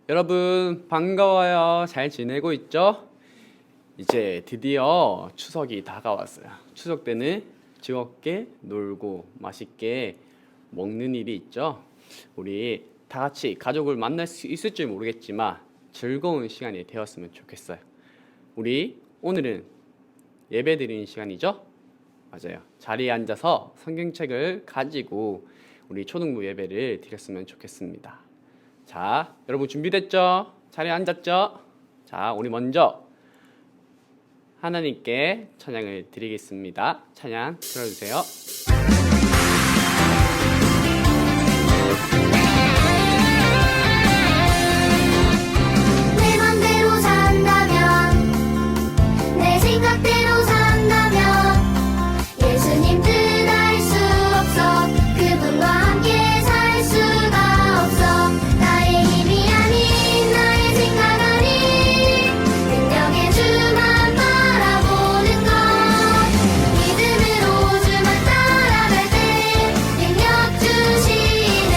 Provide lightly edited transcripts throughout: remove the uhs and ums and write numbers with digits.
여러분 반가워요. 잘 지내고 있죠? 이제 드디어 추석이 다가왔어요. 추석 때는 즐겁게 놀고 맛있게 먹는 일이 있죠. 우리 다 같이 가족을 만날 수 있을지 모르겠지만 즐거운 시간이 되었으면 좋겠어요. 우리 오늘은 예배 드리는 시간이죠? 맞아요. 자리에 앉아서 성경책을 가지고 우리 초등부 예배를 드렸으면 좋겠습니다. 자, 여러분 준비됐죠? 자리에 앉았죠? 자, 우리 먼저 하나님께 찬양을 드리겠습니다. 찬양 들어주세요. 내 맘대로 산다면 내 생각대로 산다면 예수님 뜻 알 수 없어 그분과 함께 살 수가 없어 나의 힘이 아닌 나의 생각 아닌 능력의 주만 바라보는 것 믿음으로 주만 따라갈 때 능력 주시네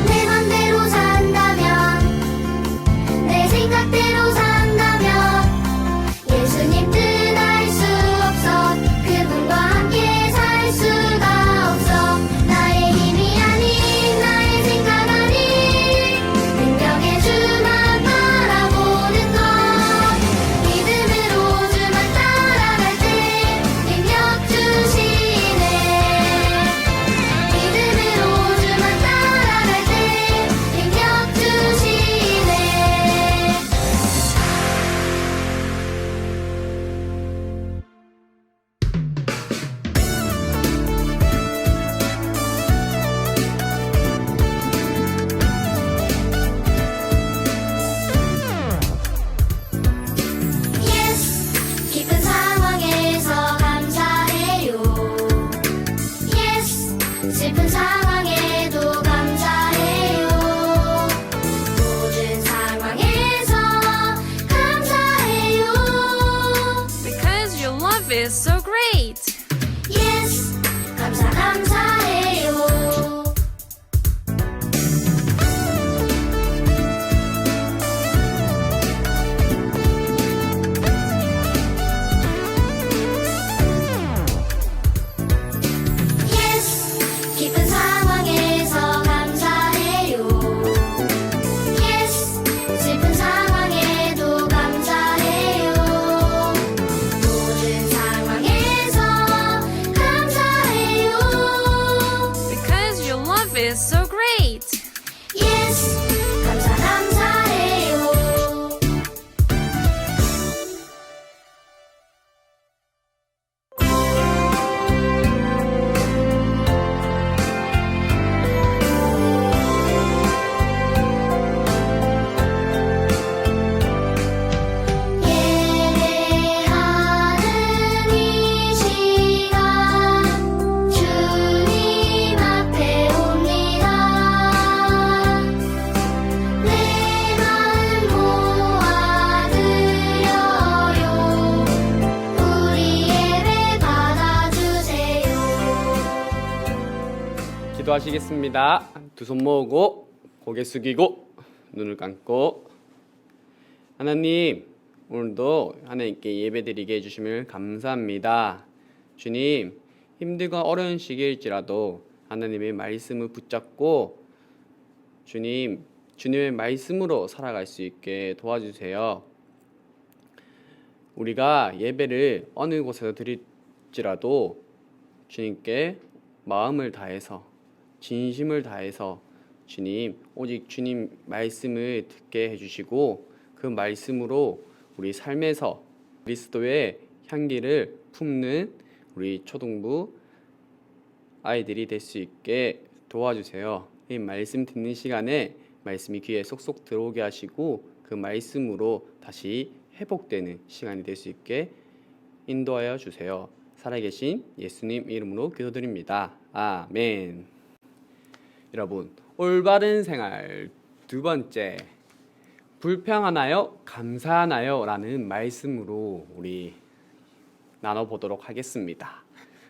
내 맘대로 산다면 내 생각대로 산다면 예수님 뜻 알 수 없어 그분과 함께 살 수가 없어 나의 힘이 아닌 나의 생각 아닌 능력의 주만 바라보는 것 믿음으로 주만 따라갈 때 능력 주시네 믿음으로 주만 따라갈 때 능력 주시네 Yes, 깊은 상황에서 감사해요. Yes, 슬픈 상황에도 감사해요. 모든 상황에서 감사해요. Because your love is so great. Yes, 감사해요. Yes, 깊은 상황에서 감사해요. Yes, 슬픈 상황에도 감사해요. 모든 상황에서 감사해요. Because your love is so great. Yes, 감사해요. 예배하는 이 시간 주님 앞에 옵니다. 내 마음 모아드려요. 우리 예배 받아주세요. 기도하시겠습니다. 두 손 모으고 고개 숙이고 눈을 감고 하나님 오늘도 하나님께 예배드리게 해주심을 감사합니다. 주님 힘들고 어려운 시기일지라도 하나님의 말씀을 붙잡고 주님의 말씀으로 살아갈 수 있게 도와주세요. 우리가 예배를 어느 곳에서 드릴지라도 주님께 마음을 다해서 진심을 다해서 주님 오직 주님 말씀을 듣게 해주시고 그 말씀으로 우리 삶에서 그리스도의 향기를 품는 우리 초등부 아이들이 될 수 있게 도와주세요. 이 말씀 듣는 시간에 말씀이 귀에 쏙쏙 들어오게 하시고 그 말씀으로 다시 회복되는 시간이 될 수 있게 인도하여 주세요. 살아계신 예수님 이름으로 기도드립니다. 아멘. 여러분, 올바른 생활 두 번째, 불평하나요? 감사하나요? 라는 말씀으로 우리 나눠보도록 하겠습니다.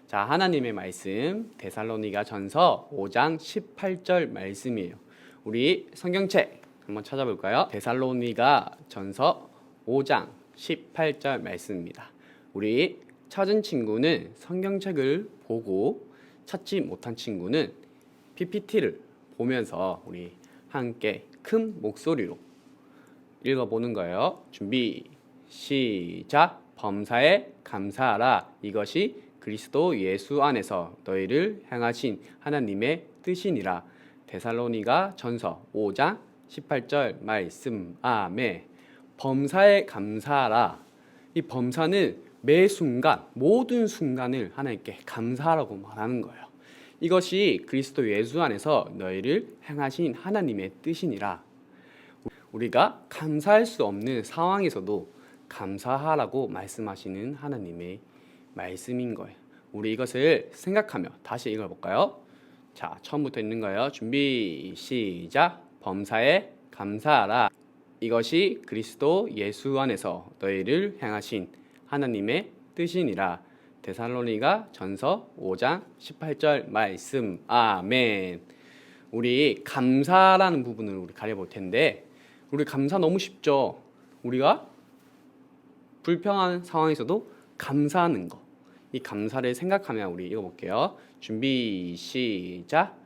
자, 하나님의 말씀 데살로니가 전서 5장 18절 말씀이에요. 우리 성경책 한번 찾아볼까요? 데살로니가 전서 5장 18절 말씀입니다. 우리 찾은 친구는 성경책을 보고 찾지 못한 친구는 PPT를 보면서 우리 함께 큰 목소리로 읽어보는 거예요. 준비 시작. 범사에 감사하라. 이것이 그리스도 예수 안에서 너희를 향하신 하나님의 뜻이니라. 데살로니가 전서 5장 18절 말씀. 아멘. 범사에 감사하라. 이 범사는 매 순간 모든 순간을 하나님께 감사하라고 말하는 거예요. 이것이 그리스도 예수 안에서 너희를 향하신 하나님의 뜻이니라. 우리가 감사할 수 없는 상황에서도 감사하라고 말씀하시는 하나님의 말씀인 거예요. 우리 이것을 생각하며 다시 읽어볼까요? 자, 처음부터 읽는 거예요. 준비 시작. 범사에 감사하라. 이것이 그리스도 예수 안에서 너희를 향하신 하나님의 뜻이니라. 데살로니가 전서 5장 18절 말씀. 아멘. 우리 감사라는 부분을 우리 가려볼 텐데, 우리 감사 너무 쉽죠. 우리가 불평한 상황에서도 감사하는 거, 이 감사를 생각하며 우리 읽어볼게요. 준비 시작.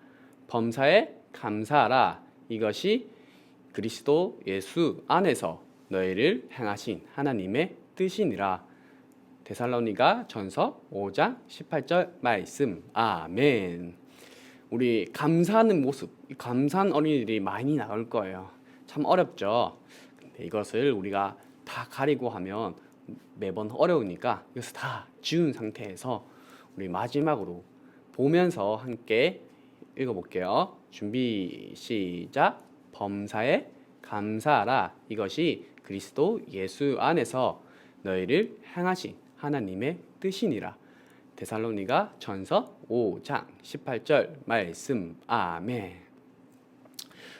범사에 감사하라. 이것이 그리스도 예수 안에서 너희를 향하신 하나님의 뜻이니라. 데살로니가 전서 5장 18절 말씀. 아멘. 우리 감사하는 모습, 감사한 어린이들이 많이 나올 거예요. 참 어렵죠. 근데 이것을 우리가 다 가리고 하면 매번 어려우니까 이것을 다 지운 상태에서 우리 마지막으로 보면서 함께 읽어볼게요. 준비 시작. 범사에 감사하라. 이것이 그리스도 예수 안에서 너희를 향하신 하나님의 뜻이니라. 데살로니가 전서 5장 18절 말씀. 아멘.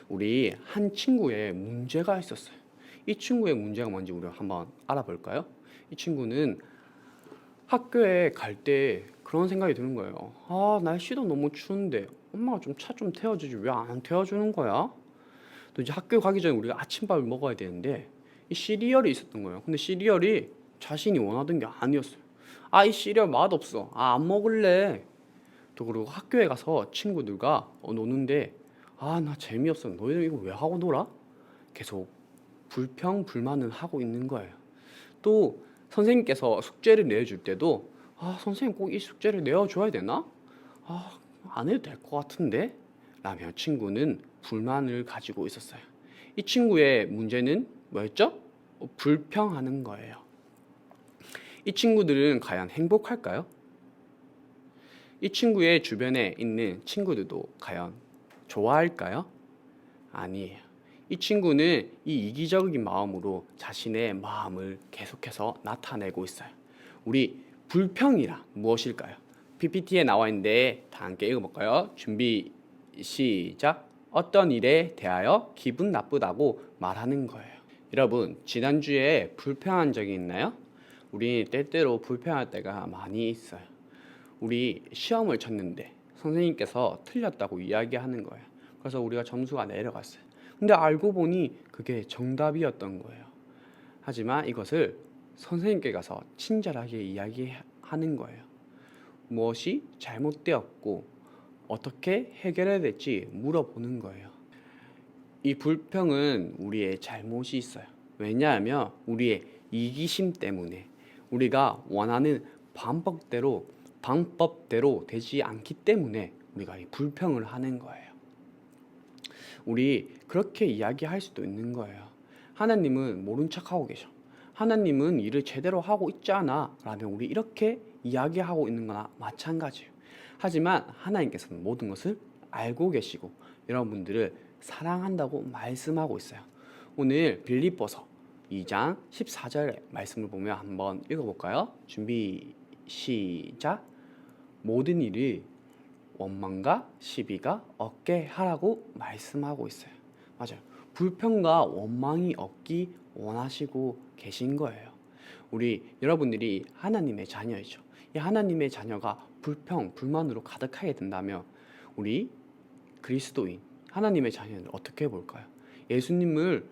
우리 한 친구의 문제가 있었어요. 이 친구의 문제가 뭔지 우리 한번 알아볼까요? 이 친구는 학교에 갈 때 그런 생각이 드는 거예요. 아, 날씨도 너무 추운데 엄마가 좀 차 좀 태워주지 왜 안 태워주는 거야? 또 이제 학교 가기 전에 우리가 아침밥을 먹어야 되는데 이 시리얼이 있었던 거예요. 근데 시리얼이 자신이 원하던 게 아니었어요. 아, 이 시리얼 맛없어. 아, 안 먹을래. 또 그리고 학교에 가서 친구들과 노는데 아, 나 재미없어. 너희들 이거 왜 하고 놀아? 계속 불평, 불만을 하고 있는 거예요. 또 선생님께서 숙제를 내줄 때도 아, 선생님 꼭 이 숙제를 내어줘야 되나? 아, 안 해도 될 것 같은데? 라며 친구는 불만을 가지고 있었어요. 이 친구의 문제는 뭐였죠? 불평하는 거예요. 이 친구들은 과연 행복할까요? 이 친구의 주변에 있는 친구들도 과연 좋아할까요? 아니에요. 이 친구는 이 이기적인 마음으로 자신의 마음을 계속해서 나타내고 있어요. 우리 불평이란 무엇일까요? PPT에 나와 있는데 다 함께 읽어볼까요? 준비 시작. 어떤 일에 대하여 기분 나쁘다고 말하는 거예요. 여러분, 지난주에 불평한 적이 있나요? 우리 때때로 불평할 때가 많이 있어요. 우리 시험을 쳤는데 선생님께서 틀렸다고 이야기하는 거예요. 그래서 우리가 점수가 내려갔어요. 근데 알고 보니 그게 정답이었던 거예요. 하지만 이것을 선생님께 가서 친절하게 이야기하는 거예요. 무엇이 잘못되었고 어떻게 해결해야 될지 물어보는 거예요. 이 불평은 우리의 잘못이 있어요. 왜냐하면 우리의 이기심 때문에 우리가 원하는 방법대로 되지 않기 때문에 우리가 이 불평을 하는 거예요. 우리 그렇게 이야기할 수도 있는 거예요. 하나님은 모른 척하고 계셔. 하나님은 일을 제대로 하고 있지 않아 라며 우리 이렇게 이야기하고 있는 거나 마찬가지예요. 하지만 하나님께서는 모든 것을 알고 계시고 여러분들을 사랑한다고 말씀하고 있어요. 오늘 빌립보서 2장 14절의 말씀을 보며 한번 읽어볼까요? 준비 시작. 모든 일이 원망과 시비가 없게 하라고 말씀하고 있어요. 맞아요. 불평과 원망이 없기 원하시고 계신 거예요. 우리 여러분들이 하나님의 자녀이죠. 이 하나님의 자녀가 불평, 불만으로 가득하게 된다면 우리 그리스도인, 하나님의 자녀는 어떻게 볼까요? 예수님을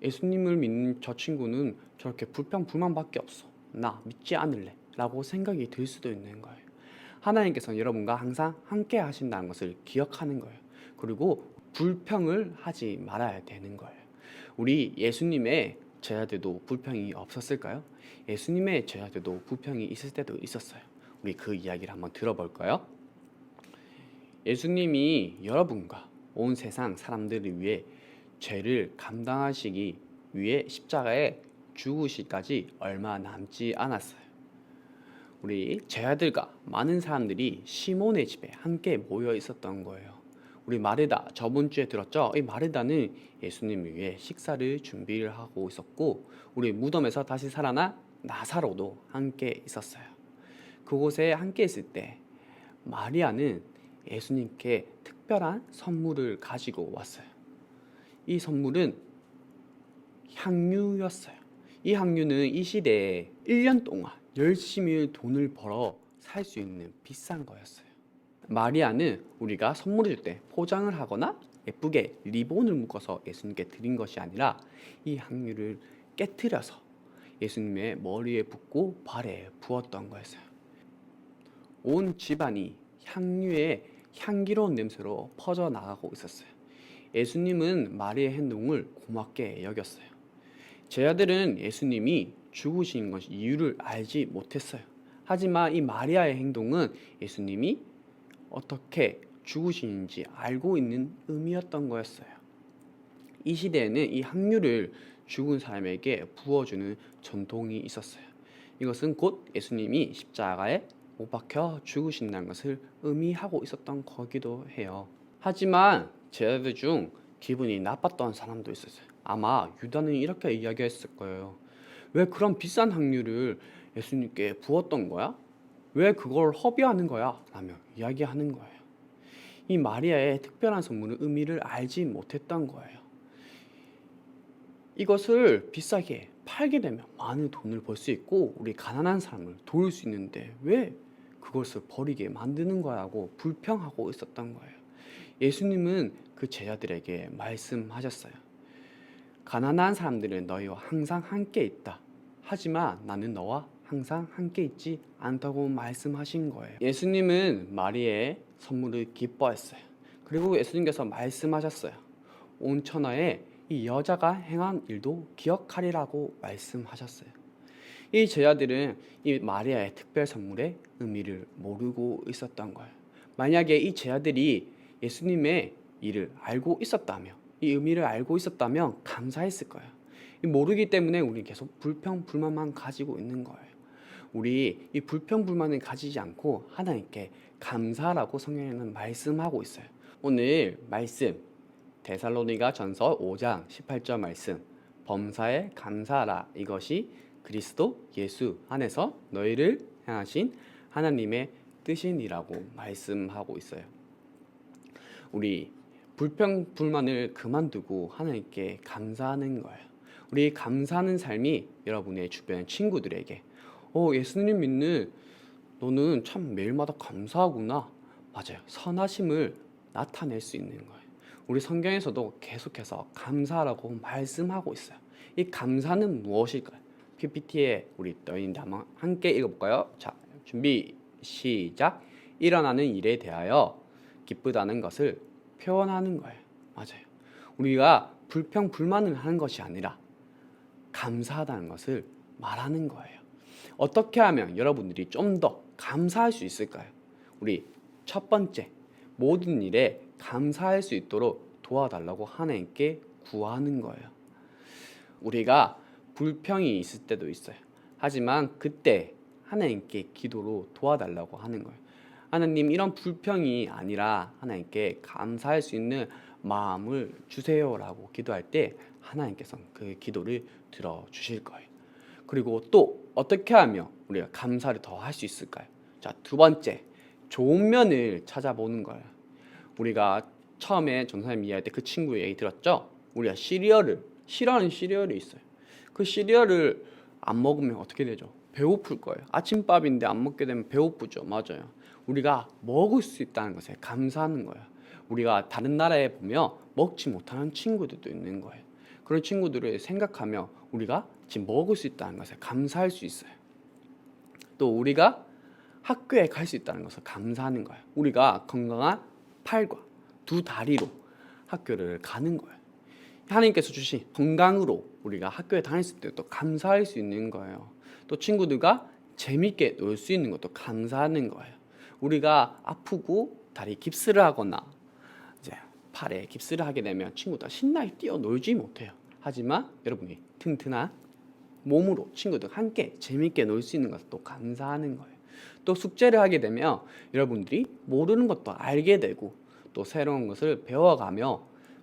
믿는 저 친구는 저렇게 불평, 불만밖에 없어. 나 믿지 않을래 라고 생각이 들 수도 있는 거예요. 하나님께서는 여러분과 항상 함께 하신다는 것을 기억하는 거예요. 그리고 불평을 하지 말아야 되는 거예요. 우리 예수님의 제자들도 불평이 없었을까요? 예수님의 제자들도 불평이 있을 때도 있었어요. 우리 그 이야기를 한번 들어볼까요? 예수님이 여러분과 온 세상 사람들을 위해 죄를 감당하시기 위해 십자가에 죽으시기까지 얼마 남지 않았어요. 우리 제자들과 많은 사람들이 시몬의 집에 함께 모여 있었던 거예요. 우리 마르다 저번 주에 들었죠? 이 마르다는 예수님을 위해 식사를 준비를 하고 있었고 우리 무덤에서 다시 살아난 나사로도 함께 있었어요. 그곳에 함께 있을 때 마리아는 예수님께 특별한 선물을 가지고 왔어요. 이 선물은 향유였어요. 이 향유는 이 시대에 1년 동안 열심히 돈을 벌어 살 수 있는 비싼 거였어요. 마리아는 우리가 선물을 줄 때 포장을 하거나 예쁘게 리본을 묶어서 예수님께 드린 것이 아니라 이 향유를 깨트려서 예수님의 머리에 붓고 발에 부었던 거였어요. 온 집안이 향유의 향기로운 냄새로 퍼져나가고 있었어요. 예수님은 마리아의 행동을 고맙게 여겼어요. 제자들은 예수님이 죽으신 것 이유를 알지 못했어요. 하지만 이 마리아의 행동은 예수님이 어떻게 죽으시는지 알고 있는 의미였던 거였어요. 이 시대에는 이 향유를 죽은 사람에게 부어주는 전통이 있었어요. 이것은 곧 예수님이 십자가에 못 박혀 죽으신다는 것을 의미하고 있었던 거기도 해요. 하지만 제자들 중 기분이 나빴던 사람도 있었어요. 아마 유다는 이렇게 이야기했을 거예요. 왜 그런 비싼 향유를 예수님께 부었던 거야? 왜 그걸 허비하는 거야? 라며 이야기하는 거예요. 이 마리아의 특별한 선물은 의미를 알지 못했던 거예요. 이것을 비싸게 팔게 되면 많은 돈을 벌 수 있고 우리 가난한 사람을 도울 수 있는데 왜 그것을 버리게 만드는 거라고 불평하고 있었던 거예요. 예수님은 그 제자들에게 말씀하셨어요. 가난한 사람들은 너희와 항상 함께 있다. 하지만 나는 너와 항상 함께 있지 않다고 말씀하신 거예요. 예수님은 마리아의 선물을 기뻐했어요. 그리고 예수님께서 말씀하셨어요. 온 천하에 이 여자가 행한 일도 기억하리라고 말씀하셨어요. 이 제자들은 이 마리아의 특별 선물의 의미를 모르고 있었던 거예요. 만약에 이 제자들이 예수님의 일을 알고 있었다면, 이 의미를 알고 있었다면 감사했을 거예요. 모르기 때문에 우리는 계속 불평, 불만만 가지고 있는 거예요. 우리 이 불평, 불만을 가지지 않고 하나님께 감사라고 성경에는 말씀하고 있어요. 오늘 말씀 데살로니가 전서 5장 18절 말씀, 범사에 감사하라. 이것이 그리스도 예수 안에서 너희를 향하신 하나님의 뜻이니라고 말씀하고 있어요. 우리 불평, 불만을 그만두고 하나님께 감사하는 거예요. 우리 감사하는 삶이 여러분의 주변 친구들에게 예수님 믿는 너는 참 매일마다 감사하구나. 맞아요. 선하심을 나타낼 수 있는 거예요. 우리 성경에서도 계속해서 감사라고 말씀하고 있어요. 이 감사는 무엇일까요? PPT에 우리 너희들 한번 함께 읽어볼까요? 자, 준비 시작. 일어나는 일에 대하여 기쁘다는 것을 표현하는 거예요. 맞아요. 우리가 불평, 불만을 하는 것이 아니라 감사하다는 것을 말하는 거예요. 어떻게 하면 여러분들이 좀 더 감사할 수 있을까요? 우리 첫 번째, 모든 일에 감사할 수 있도록 도와달라고 하나님께 구하는 거예요. 우리가 불평이 있을 때도 있어요. 하지만 그때 하나님께 기도로 도와달라고 하는 거예요. 하나님, 이런 불평이 아니라 하나님께 감사할 수 있는 마음을 주세요라고 기도할 때 하나님께서 그 기도를 들어주실 거예요. 그리고 또 어떻게 하면 우리가 감사를 더 할 수 있을까요? 자, 두 번째, 좋은 면을 찾아보는 거예요. 우리가 처음에 전사님 이야기할 때 그 친구 얘기 들었죠? 우리가 싫어하는 시리얼이 있어요. 그 시리얼을 안 먹으면 어떻게 되죠? 배고플 거예요. 아침밥인데 안 먹게 되면 배고프죠. 맞아요. 우리가 먹을 수 있다는 것에 감사하는 거예요. 우리가 다른 나라에 보면 먹지 못하는 친구들도 있는 거예요. 그런 친구들을 생각하며 우리가 지금 먹을 수 있다는 것에 감사할 수 있어요. 또 우리가 학교에 갈 수 있다는 것을 감사하는 거예요. 우리가 건강한 팔과 두 다리로 학교를 가는 거예요. 하나님께서 주신 건강으로 우리가 학교에 다닐 때도 감사할 수 있는 거예요. 또 친구들과 재밌게 놀 수 있는 것도 감사하는 거예요. 우리가 아프고 다리 깁스를 하거나 이제 팔에 깁스를 하게 되면 친구들 신나게 뛰어놀지 못해요. 하지만 여러분이 튼튼한 몸으로 친구들과 함께 재밌게 놀 수 있는 것도 감사하는 거예요. 또 숙제를 하게 되면 여러분들이 모르는 것도 알게 되고 또 새로운 것을 배워가며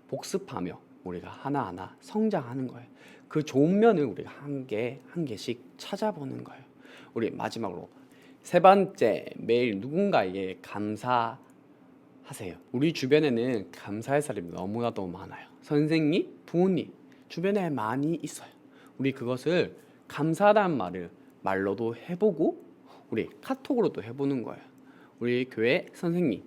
복습하며 우리가 하나하나 성장하는 거예요. 그 좋은 면을 우리가 한 개씩 찾아보는 거예요. 우리 마지막으로 세 번째, 매일 누군가에게 감사하세요. 우리 주변에는 감사할 사람이 너무나도 많아요. 선생님, 부모님 주변에 많이 있어요. 우리 그것을 감사하다는 말을 말로도 해보고 우리 카톡으로도 해보는 거예요. 우리 교회 선생님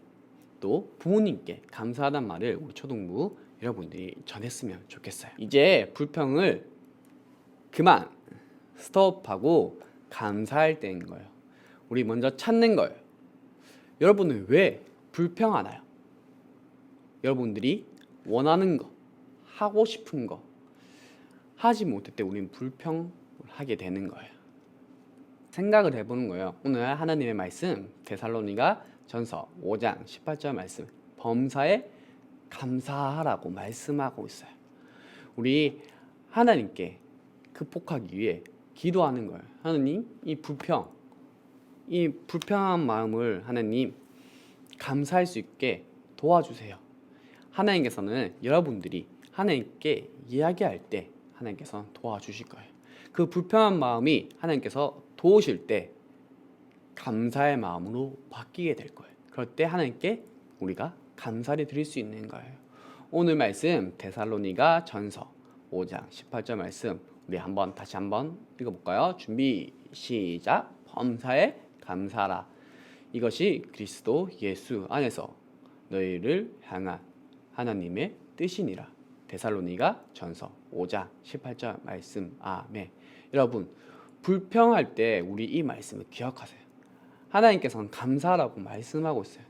또 부모님께 감사하다는 말을 우리 초등부 여러분들이 전했으면 좋겠어요. 이제 불평을 그만 스톱하고 감사할 때인 거예요. 우리 먼저 찾는 거예요. 여러분은 왜 불평하나요? 여러분들이 원하는 거, 하고 싶은 거 하지 못할 때 우리는 불평하게 되는 거예요. 생각을 해보는 거예요. 오늘 하나님의 말씀 데살로니가 전서 5장 18절 말씀, 범사에 감사하라고 말씀하고 있어요. 우리 하나님께 극복하기 위해 기도하는 거예요. 하나님, 이 불평한 마음을 하나님 감사할 수 있게 도와주세요. 하나님께서는 여러분들이 하나님께 이야기할 때 하나님께서 도와주실 거예요. 그 불평한 마음이 하나님께서 도우실 때 감사의 마음으로 바뀌게 될 거예요. 그럴 때 하나님께 우리가 감사를 드릴 수 있는 거예요. 오늘 말씀 데살로니가 전서 5장 18절 말씀 우리 다시 한번 읽어볼까요? 준비 시작. 범사에 감사하라. 이것이 그리스도 예수 안에서 너희를 향한 하나님의 뜻이니라. 데살로니가 전서 5장 18절 말씀. 아멘. 여러분 불평할 때 우리 이 말씀을 기억하세요. 하나님께서는 감사하라고 말씀하고 있어요.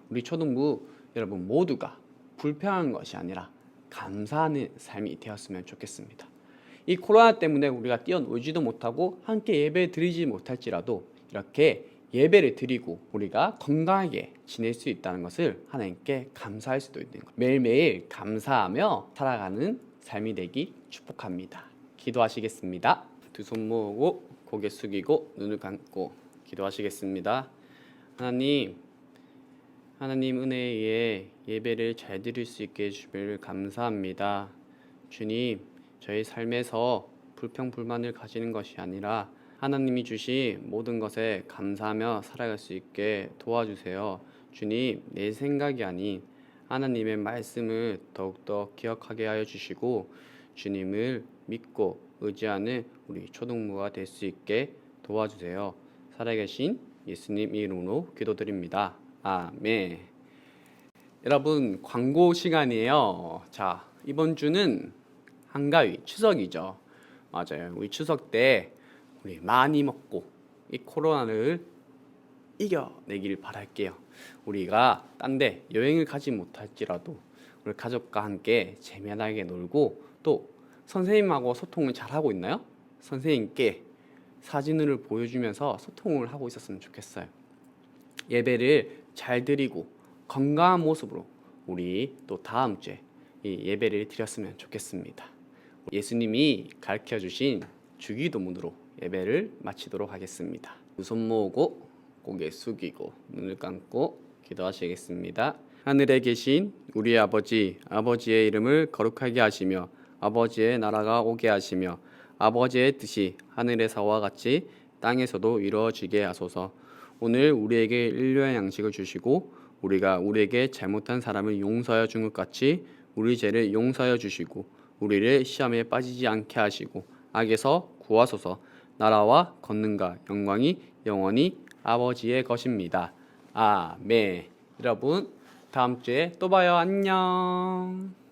우리 초등부 여러분 모두가 불평한 것이 아니라 감사하는 삶이 되었으면 좋겠습니다. 이 코로나 때문에 우리가 뛰어놀지도 못하고 함께 예배 드리지 못할지라도 이렇게 예배를 드리고 우리가 건강하게 지낼 수 있다는 것을 하나님께 감사할 수도 있는 거예요. 매일매일 감사하며 살아가는 삶이 되기 축복합니다. 기도하시겠습니다. 두 손 모으고 고개 숙이고 눈을 감고 기도하시겠습니다. 하나님 은혜에 의해 예배를 잘 드릴 수 있게 해주심을 감사합니다. 주님, 저희 삶에서 불평불만을 가지는 것이 아니라 하나님이 주신 모든 것에 감사하며 살아갈 수 있게 도와주세요. 주님, 내 생각이 아닌 하나님의 말씀을 더욱더 기억하게 하여 주시고 주님을 믿고 의지하는 우리 초등부가 될 수 있게 도와주세요. 살아계신 예수님 이름으로 기도드립니다. 아멘. 여러분 광고 시간이에요. 자, 이번 주는 한가위 추석이죠. 맞아요. 우리 추석 때 우리 많이 먹고 이 코로나를 이겨내길 바랄게요. 우리가 딴 데 여행을 가지 못할지라도 우리 가족과 함께 재미나게 놀고 또 선생님하고 소통을 잘 하고 있나요? 선생님께 사진을 보여주면서 소통을 하고 있었으면 좋겠어요. 예배를 잘 드리고 건강한 모습으로 우리 또 다음 주에 이 예배를 드렸으면 좋겠습니다. 예수님이 가르쳐 주신 주기도문으로 예배를 마치도록 하겠습니다. 두 손 모으고 고개 숙이고 눈을 감고 기도하시겠습니다. 하늘에 계신 우리 아버지, 아버지의 이름을 거룩하게 하시며 아버지의 나라가 오게 하시며 아버지의 뜻이 하늘에서와 같이 땅에서도 이루어지게 하소서. 오늘 우리에게 일용할 양식을 주시고 우리가 우리에게 잘못한 사람을 용서하여 준 것 같이 우리 죄를 용서하여 주시고 우리를 시험에 빠지지 않게 하시고 악에서 구하소서. 나라와 권능과 영광이 영원히 아버지의 것입니다. 아멘. 여러분 다음 주에 또 봐요. 안녕.